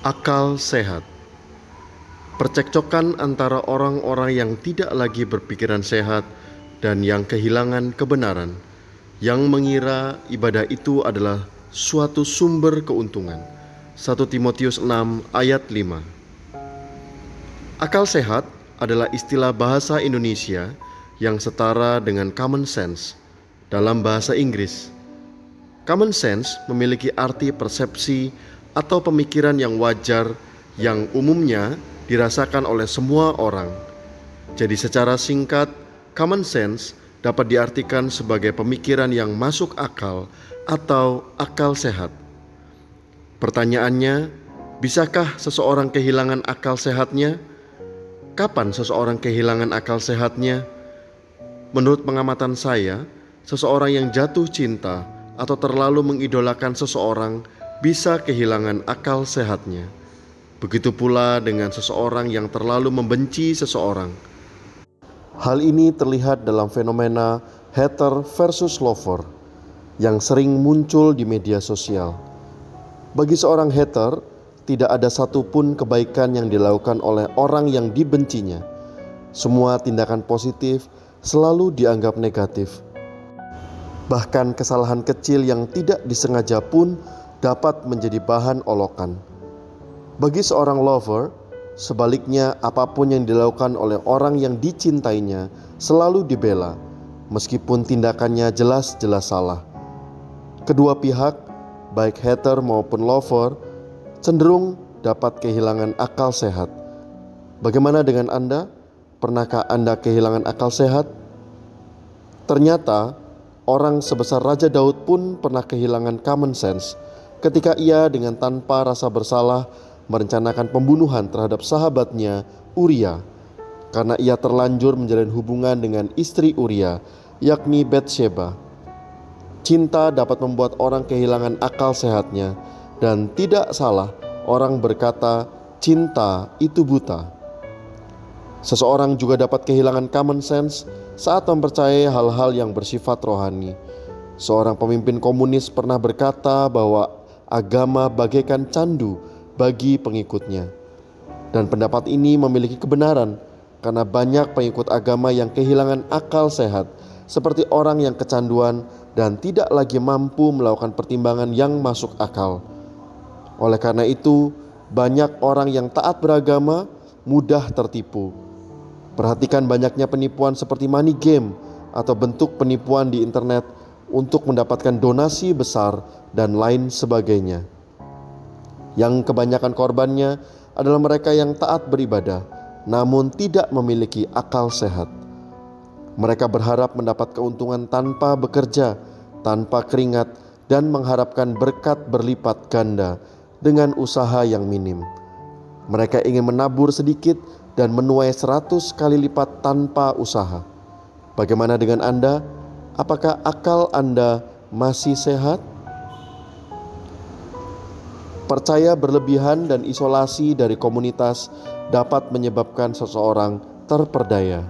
Akal sehat. Percekcokan antara orang-orang yang tidak lagi berpikiran sehat dan yang kehilangan kebenaran, yang mengira ibadah itu adalah suatu sumber keuntungan. 1 Timotius 6 ayat 5. Akal sehat adalah istilah bahasa Indonesia yang setara dengan common sense dalam bahasa Inggris. Common sense memiliki arti persepsi atau pemikiran yang wajar yang umumnya dirasakan oleh semua orang. Jadi secara singkat, common sense dapat diartikan sebagai pemikiran yang masuk akal atau akal sehat. Pertanyaannya, bisakah seseorang kehilangan akal sehatnya? Kapan seseorang kehilangan akal sehatnya? Menurut pengamatan saya, seseorang yang jatuh cinta atau terlalu mengidolakan seseorang bisa kehilangan akal sehatnya. Begitu pula dengan seseorang yang terlalu membenci seseorang. Hal ini terlihat dalam fenomena hater versus lover yang sering muncul di media sosial. Bagi seorang hater, tidak ada satupun kebaikan yang dilakukan oleh orang yang dibencinya. Semua tindakan positif selalu dianggap negatif. Bahkan kesalahan kecil yang tidak disengaja pun dapat menjadi bahan olokan. Bagi seorang lover, sebaliknya apapun yang dilakukan oleh orang yang dicintainya selalu dibela, meskipun tindakannya jelas-jelas salah. Kedua pihak, baik hater maupun lover, cenderung dapat kehilangan akal sehat. Bagaimana dengan Anda? Pernahkah Anda kehilangan akal sehat? Ternyata, orang sebesar Raja Daud pun pernah kehilangan common sense ketika ia dengan tanpa rasa bersalah merencanakan pembunuhan terhadap sahabatnya Uria karena ia terlanjur menjalin hubungan dengan istri Uria, yakni Batsheba. Cinta dapat membuat orang kehilangan akal sehatnya, dan tidak salah orang berkata cinta itu buta. Seseorang juga dapat kehilangan common sense saat mempercayai hal-hal yang bersifat rohani. Seorang pemimpin komunis pernah berkata bahwa agama bagaikan candu bagi pengikutnya. Dan pendapat ini memiliki kebenaran karena banyak pengikut agama yang kehilangan akal sehat, seperti orang yang kecanduan dan tidak lagi mampu melakukan pertimbangan yang masuk akal. Oleh karena itu, banyak orang yang taat beragama mudah tertipu. Perhatikan banyaknya penipuan seperti money game atau bentuk penipuan di internet untuk mendapatkan donasi besar dan lain sebagainya. Yang kebanyakan korbannya adalah mereka yang taat beribadah namun tidak memiliki akal sehat. Mereka berharap mendapat keuntungan tanpa bekerja, tanpa keringat, dan mengharapkan berkat berlipat ganda dengan usaha yang minim. Mereka ingin menabur sedikit dan menuai 100 kali lipat tanpa usaha. Bagaimana dengan Anda? Apakah akal Anda masih sehat? Percaya berlebihan dan isolasi dari komunitas dapat menyebabkan seseorang terperdaya.